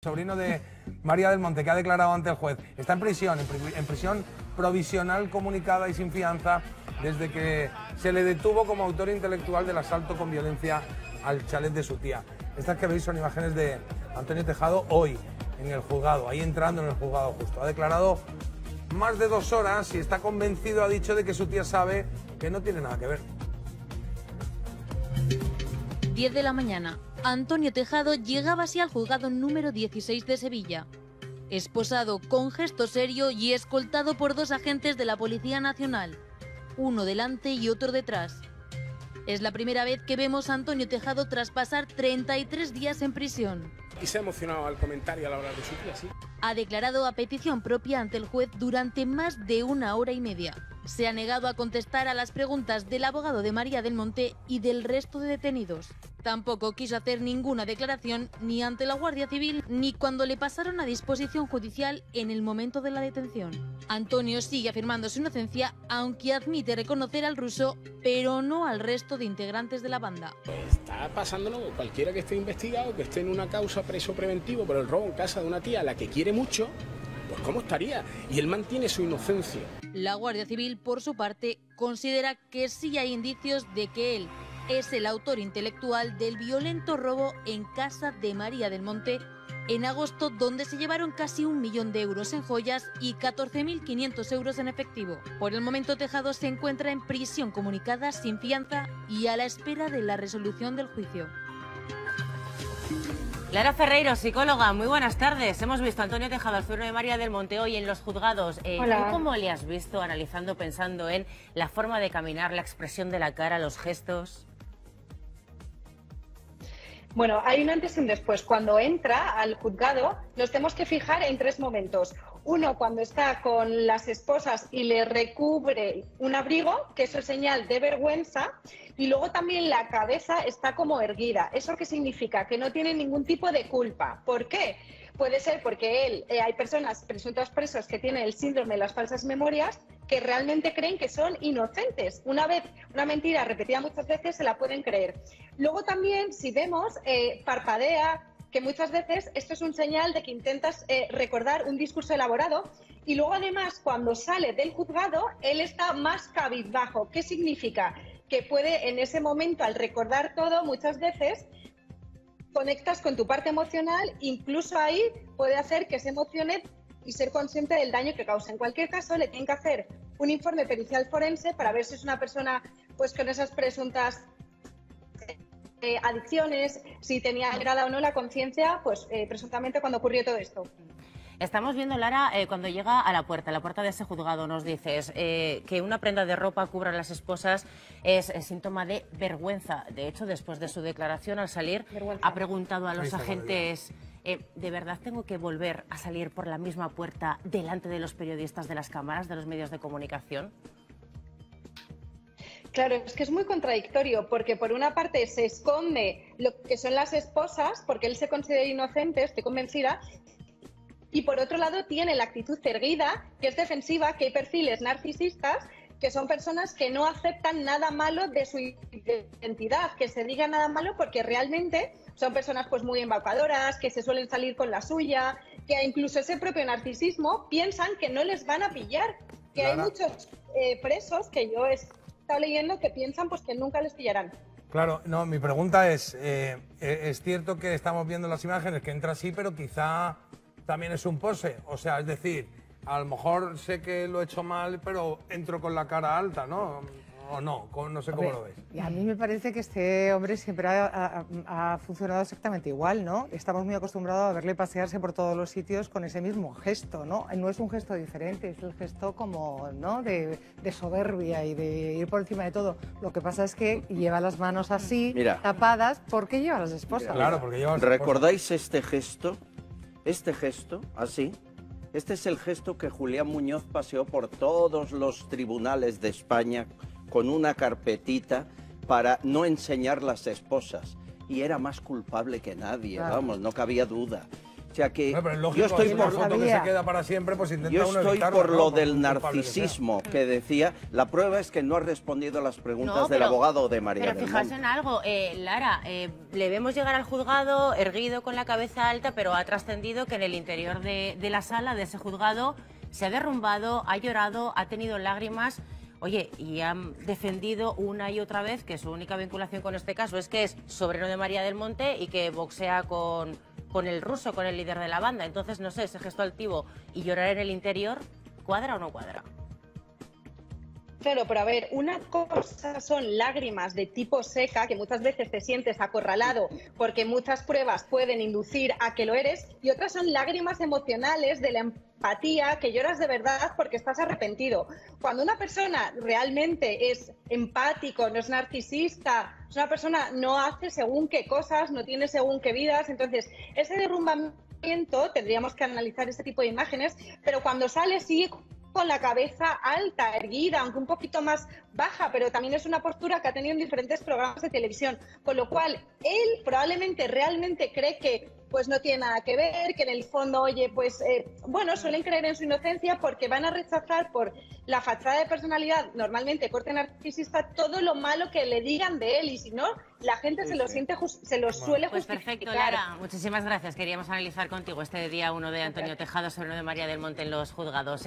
Sobrino de María del Monte, que ha declarado ante el juez. Está en prisión provisional comunicada y sin fianza desde que se le detuvo como autor intelectual del asalto con violencia al chalet de su tía. Estas que veis son imágenes de Antonio Tejado hoy en el juzgado, ahí entrando en el juzgado justo. Ha declarado más de 2 horas y está convencido, ha dicho, de que su tía sabe que no tiene nada que ver. 10 de la mañana. Antonio Tejado llegaba así al juzgado número 16 de Sevilla. Esposado con gesto serio y escoltado por 2 agentes de la Policía Nacional, uno delante y otro detrás. Es la primera vez que vemos a Antonio Tejado tras pasar 33 días en prisión. Y se ha emocionado al comentario a la hora de su tía, sí. Ha declarado a petición propia ante el juez durante más de 1 hora y media. Se ha negado a contestar a las preguntas del abogado de María del Monte y del resto de detenidos. Tampoco quiso hacer ninguna declaración ni ante la Guardia Civil ni cuando le pasaron a disposición judicial en el momento de la detención. Antonio sigue afirmando su inocencia, aunque admite reconocer al ruso, pero no al resto de integrantes de la banda. Está pasándolo cualquiera que esté investigado, que esté en una causa preso preventivo por el robo en casa de una tía a la que quiere mucho, pues ¿cómo estaría? Y él mantiene su inocencia. La Guardia Civil, por su parte, considera que sí hay indicios de que él es el autor intelectual del violento robo en casa de María del Monte en agosto, donde se llevaron casi 1 millón de euros en joyas y 14.500 euros en efectivo. Por el momento, Tejado se encuentra en prisión comunicada sin fianza y a la espera de la resolución del juicio. Lara Ferreiro, psicóloga, muy buenas tardes. Hemos visto a Antonio Tejado, al sobrino de María del Monte, hoy en los juzgados. Hola. ¿Tú cómo le has visto, analizando, pensando en la forma de caminar, la expresión de la cara, los gestos? Bueno, hay un antes y un después. Cuando entra al juzgado, nos tenemos que fijar en 3 momentos. Uno, cuando está con las esposas y le recubre un abrigo, que eso es señal de vergüenza, y luego también la cabeza está como erguida. ¿Eso qué significa? Que no tiene ningún tipo de culpa. ¿Por qué? Puede ser porque hay personas, presuntos presos, que tienen el síndrome de las falsas memorias, que realmente creen que son inocentes. Una mentira repetida muchas veces se la pueden creer. Luego también, si vemos, parpadea, que muchas veces esto es un señal de que intentas recordar un discurso elaborado, y luego además cuando sale del juzgado él está más cabizbajo. ¿Qué significa? Que puede en ese momento, al recordar todo, muchas veces conectas con tu parte emocional, incluso ahí puede hacer que se emocione y ser consciente del daño que causa. En cualquier caso, le tienen que hacer un informe pericial forense para ver si es una persona pues con esas presuntas adicciones, si tenía alterada o no la conciencia, pues presuntamente cuando ocurrió todo esto. Estamos viendo, Lara, cuando llega a la puerta de ese juzgado, nos dices que una prenda de ropa cubra a las esposas es síntoma de vergüenza. De hecho, después de su declaración, al salir, ha preguntado a los agentes, ¿de verdad tengo que volver a salir por la misma puerta delante de los periodistas, de las cámaras, de los medios de comunicación? Claro, es que es muy contradictorio, porque por una parte se esconde lo que son las esposas, porque él se considera inocente, estoy convencida, y por otro lado tiene la actitud erguida, que es defensiva, que hay perfiles narcisistas, que son personas que no aceptan nada malo de su identidad, que se diga nada malo porque realmente son personas pues muy embaucadoras, que se suelen salir con la suya, que incluso ese propio narcisismo piensan que no les van a pillar, que hay muchos presos que yo he estado leyendo que piensan pues que nunca les pillarán. Claro, no, mi pregunta es cierto que estamos viendo las imágenes, que entra así, pero quizá también es un pose, o sea, es decir, a lo mejor sé que lo he hecho mal, pero entro con la cara alta, ¿no? O no, no sé cómo lo ves. Y a mí me parece que este hombre siempre ha funcionado exactamente igual, ¿no? Estamos muy acostumbrados a verle pasearse por todos los sitios con ese mismo gesto, ¿no? No es un gesto diferente, es el gesto como, ¿no?, de soberbia y de ir por encima de todo. Lo que pasa es que lleva las manos así, tapadas. ¿Por qué lleva las esposas? Claro, porque lleva las esposas. ¿Recordáis este gesto? Este gesto, así, este es el gesto que Julián Muñoz paseó por todos los tribunales de España con una carpetita para no enseñar las esposas. Y era más culpable que nadie, claro. Vamos, no cabía duda. O sea que No, pero es yo lógico, estoy es una por foto que se queda para siempre, pues intenta Yo uno estoy evitarla, por ¿no? lo Por del muy culpable que sea. narcisismo que decía. La prueba es que no ha respondido a las preguntas No, del pero- abogado de María Pero del fijaos Monte. en algo, Lara, le vemos llegar al juzgado erguido con la cabeza alta, pero ha trascendido que en el interior de la sala, de ese juzgado, se ha derrumbado, ha llorado, ha tenido lágrimas. Oye, y han defendido una y otra vez que su única vinculación con este caso es que es sobrino de María del Monte y que boxea con el ruso, con el líder de la banda. Entonces, no sé, ese gesto altivo y llorar en el interior, ¿cuadra o no cuadra? Claro, pero a ver, una cosa son lágrimas de tipo seca, que muchas veces te sientes acorralado porque muchas pruebas pueden inducir a que lo eres, y otras son lágrimas emocionales de la empatía, que lloras de verdad porque estás arrepentido. Cuando una persona realmente es empático, no es narcisista, es una persona no hace según qué cosas, no tiene según qué vidas, entonces ese derrumbamiento tendríamos que analizar este tipo de imágenes, pero cuando sale sí con la cabeza alta, erguida, aunque un poquito más baja, pero también es una postura que ha tenido en diferentes programas de televisión, con lo cual él probablemente realmente cree que pues no tiene nada que ver, que en el fondo, oye, pues bueno, suelen creer en su inocencia porque van a rechazar por la fachada de personalidad, normalmente corte narcisista, todo lo malo que le digan de él, y si no, la gente se lo siente, se lo suele Pues justificar. perfecto, Lara, muchísimas gracias. Queríamos analizar contigo este día 1 de Antonio Tejado, sobrino de María del Monte en los juzgados.